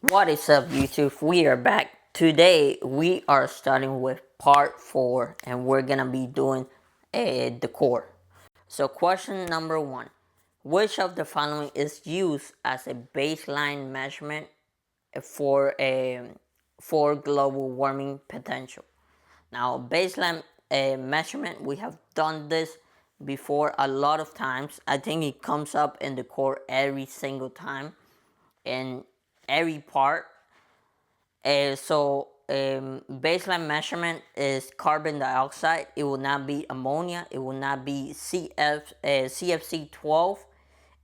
What is up, YouTube? We are back. Today we are starting with part 4 and we're gonna be doing the core. So question number 1. Which of the following is used as a baseline measurement for global warming potential? Now, baseline measurement, we have done this before a lot of times. I think it comes up in the core every single time in every part. Baseline measurement is carbon dioxide. It will not be ammonia. It will not be CFC12,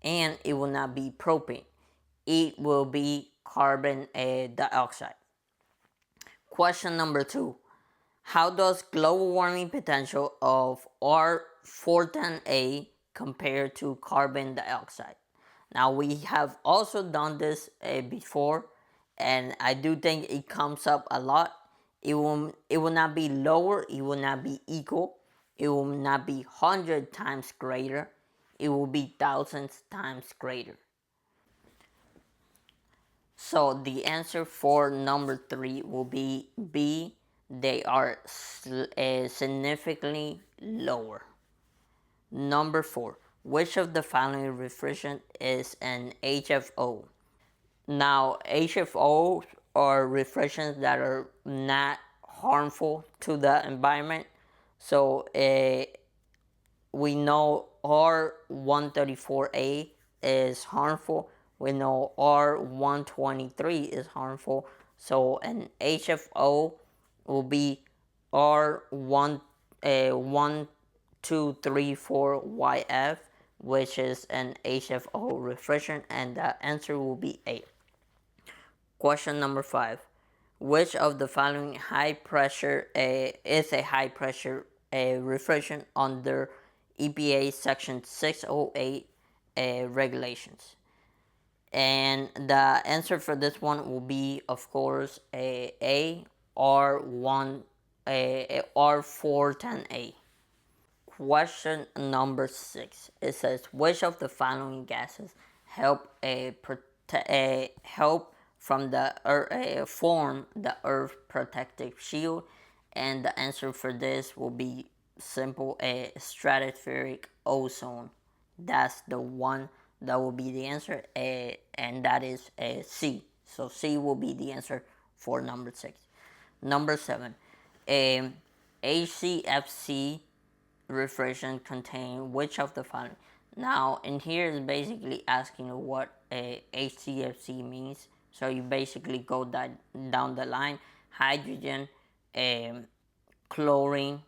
and it will not be propane. It will be carbon dioxide. Question number 2. How does global warming potential of R410A compare to carbon dioxide? Now, we have also done this before, and I do think it comes up a lot. It will not be lower, it will not be equal, it will not be 100 times greater, it will be thousands times greater. So the answer for number 3 will be B. They are significantly lower. Number 4. Which of the following refrigerant is an HFO? Now, HFOs are refrigerants that are not harmful to the environment. So we know R134A is harmful. We know R123 is harmful. So an HFO will be R1234YF, which is an HFO refrigerant, and the answer will be A. Question number 5. Which of the following high pressure is a high pressure refrigerant under EPA Section 608 regulations? And the answer for this one will be, of course, A, R410A. Question number 6. It says, which of the following gases help from the form the Earth protective shield? And the answer for this will be simple: stratospheric ozone. That's the one that will be the answer, and that is C. So C will be the answer for number 6. Number 7. HCFC refrigerant contain which of the following? Now, in here is basically asking you what HCFC means. So you basically go down the line: hydrogen, chlorine,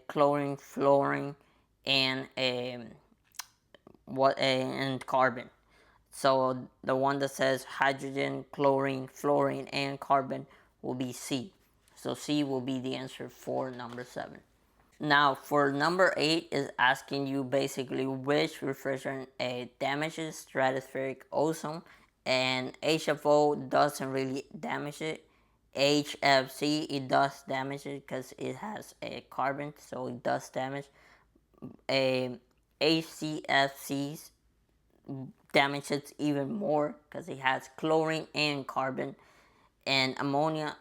chlorine, fluorine, and and carbon. So the one that says hydrogen, chlorine, fluorine, and carbon will be C. So C will be the answer for number 7. Now for number 8 is asking you basically which refrigerant damages stratospheric ozone, and HFO doesn't really damage it. HFC, it does damage it because it has a carbon, so it does damage. HCFCs damage it even more because it has chlorine and carbon, and ammonia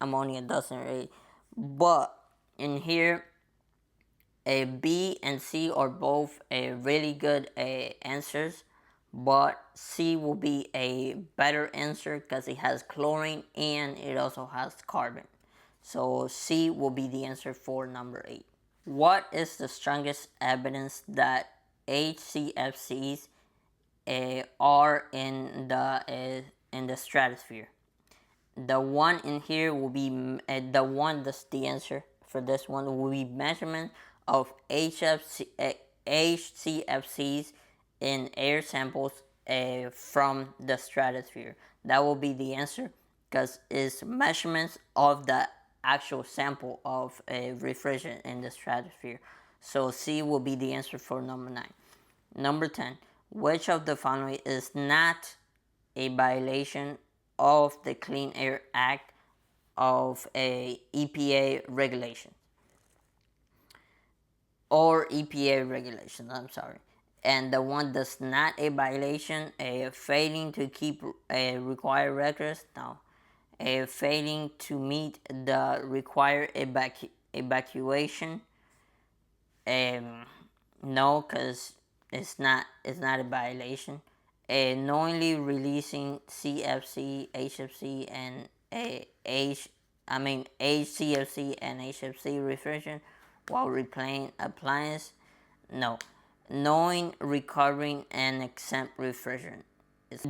doesn't really. But in here, a B and C are both really good answers, but C will be a better answer because it has chlorine and it also has carbon. So C will be the answer for number 8. What is the strongest evidence that HCFCs are in the stratosphere? The one in here will be the one that's the answer for this one will be measurement of HCFCs in air samples from the stratosphere. That will be the answer because it's measurements of the actual sample of a refrigerant in the stratosphere. So C will be the answer for number 9. Number 10. Which of the following is not a violation of the Clean Air Act of a EPA regulation? Or EPA regulations, I'm sorry. And the one that's not a violation, failing to keep required records, no. Failing to meet the required evacuation, um, no, because it's not a violation. Knowingly releasing CFC, HFC, and HCFC and HFC refrigerant while replaying appliance, no. Knowing, recovering, and exempt refrigerant.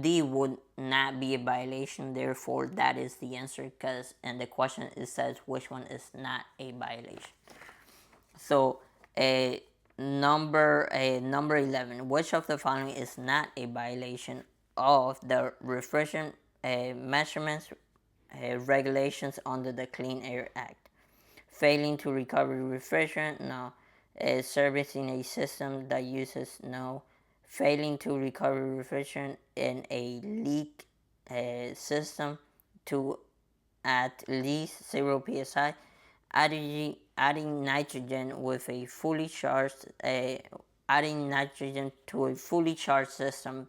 D would not be a violation, therefore that is the answer, because and the question it says which one is not a violation. So number 11, which of the following is not a violation of the refrigerant measurements regulations under the Clean Air Act? Failing to recover refrigerant, no. Servicing a system that uses, no. Failing to recover refrigerant in a leak system to at least 0 psi. Adding nitrogen with a fully charged adding nitrogen to a fully charged system,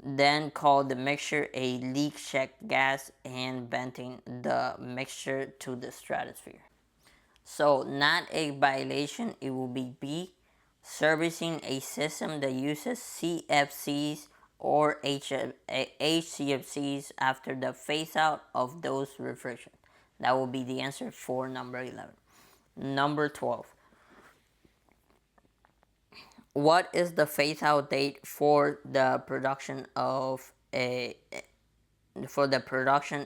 then called the mixture a leak check gas, and venting the mixture to the stratosphere. So not a violation, it will be B. Servicing a system that uses CFCs or HCFCs after the phase out of those refrigerants. That will be the answer for number 11. Number 12. What is the phase out date for the production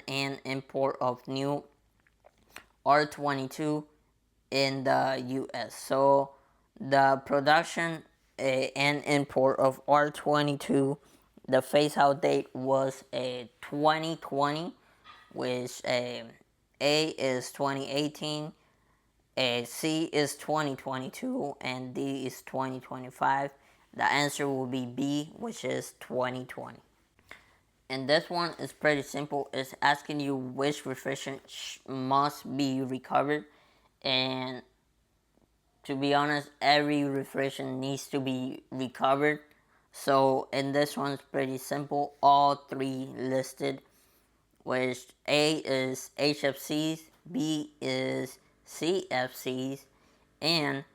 and import of new R22 in the US? So the production and import of R22, the phase out date was 2020, which A is 2018, C is 2022, and D is 2025. The answer will be B, which is 2020. And this one is pretty simple. It's asking you which refrigerant must be recovered. And to be honest, every refrigerant needs to be recovered. So in this one, it's pretty simple. All three listed, which A is HFCs, B is CFCs, and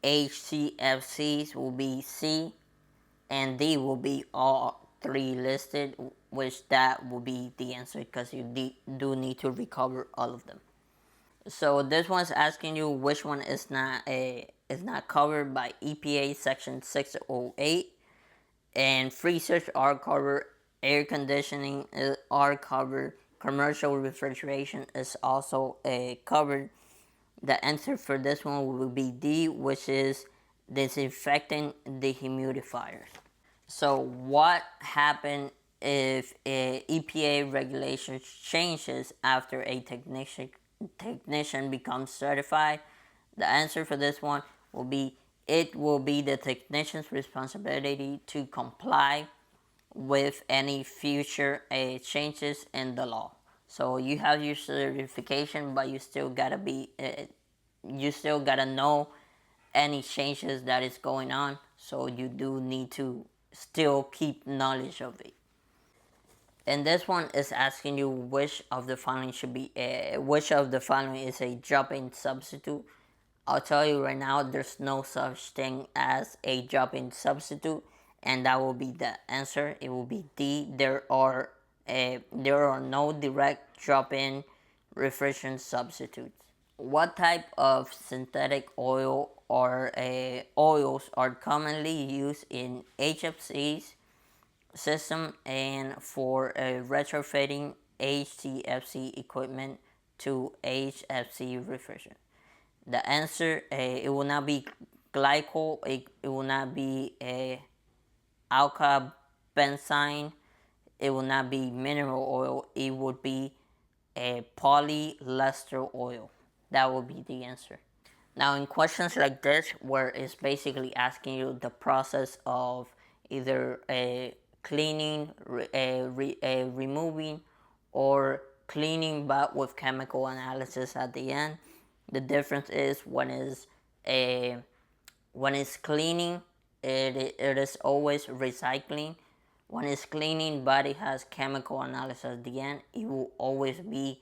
HCFCs will be C, and D will be all three listed, which that will be the answer because you do need to recover all of them. So this one's asking you which one is not covered by EPA Section 608, and freezers are covered, air conditioning are covered, commercial refrigeration is also covered. The answer for this one will be D, which is disinfecting dehumidifiers. So what happened if a EPA regulation changes after a technician becomes certified? The answer for this one will be it will be the technician's responsibility to comply with any future changes in the law. So you have your certification, but you still gotta know any changes that is going on. So you do need to still keep knowledge of it. And this one is asking you which of the following is a drop-in substitute. I'll tell you right now, there's no such thing as a drop-in substitute, and that will be the answer. It will be D. There are no direct drop-in refrigerant substitutes. What type of synthetic oil or oils are commonly used in HFCs system and for retrofitting HCFC equipment to HFC refrigerant? The answer, it will not be glycol, it will not be alka benzene, it will not be mineral oil, it would be a polyester oil. That will be the answer. Now, in questions like this, where it's basically asking you the process of either cleaning, removing, or cleaning but with chemical analysis at the end, the difference is when is cleaning, it is always recycling. When it's cleaning, but it has chemical analysis at the end, it will always be.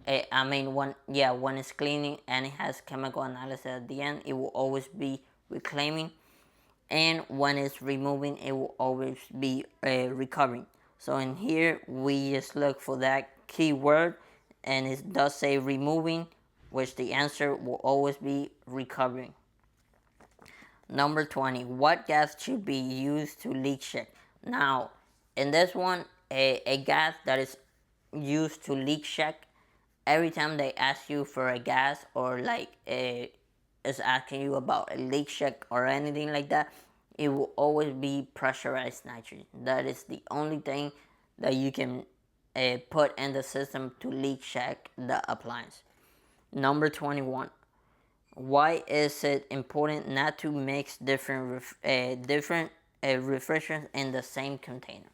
I mean, when it's cleaning and it has chemical analysis at the end, it will always be reclaiming. And when it's removing, it will always be recovering. So in here, we just look for that keyword, and it does say removing, which the answer will always be recovering. Number 20, what gas should be used to leak check? Now, in this one, a gas that is used to leak check, every time they ask you for a gas, or like is asking you about a leak check or anything like that, it will always be pressurized nitrogen. That is the only thing that you can put in the system to leak check the appliance. Number 21, why is it important not to mix different refrigerants in the same container?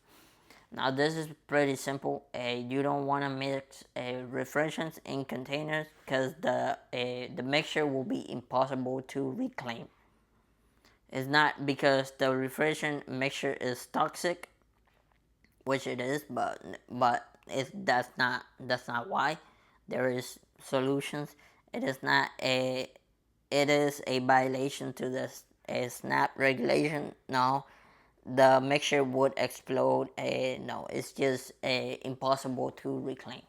Now this is pretty simple. You don't want to mix refrigerants in containers because the mixture will be impossible to reclaim. It's not because the refrigerant mixture is toxic, which it is, but that's not why. There is solutions. It is not a it is a violation to the SNAP regulation. No, the mixture would explode. No, it's just impossible to reclaim.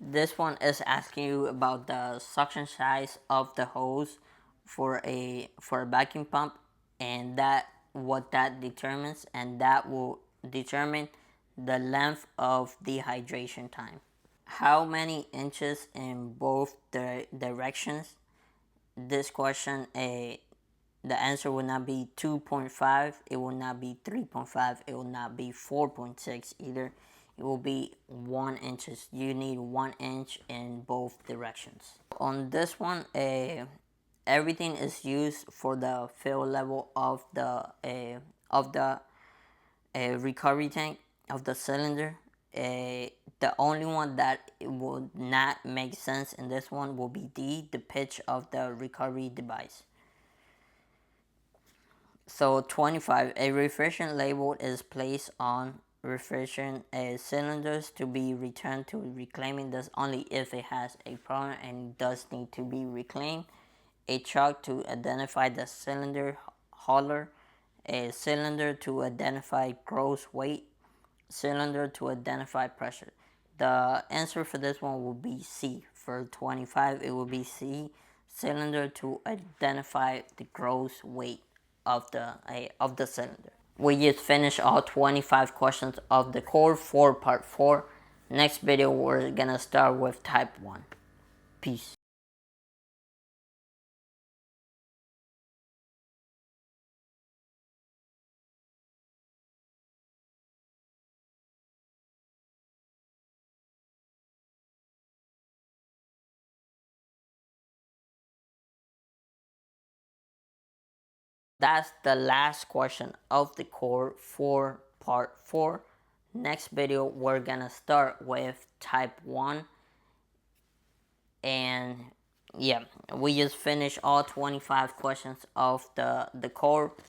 This one is asking you about the suction size of the hose for a vacuum pump, and that what that determines, and that will determine the length of the hydration time. How many inches in both the directions? This question, the answer will not be 2.5, it will not be 3.5, it will not be 4.6 either. It will be 1 inches. You need 1 inch in both directions. On this one, everything is used for the fill level of the recovery tank of the cylinder. The only one that it would not make sense in this one will be the pitch of the recovery device. So 25, a refrigerant label is placed on refrigerant cylinders to be returned to reclaiming. This only if it has a problem and does need to be reclaimed. A chalk to identify the cylinder hauler, a cylinder to identify gross weight, cylinder to identify pressure. The answer for this one will be C. For 25, it will be C, cylinder to identify the gross weight of the cylinder. We just finished all 25 questions of the core 4 part 4. Next video we're gonna start with type 1. Peace. That's the last question of the core 4 part 4. Next video we're gonna start with type 1. And yeah, we just finished all 25 questions of the core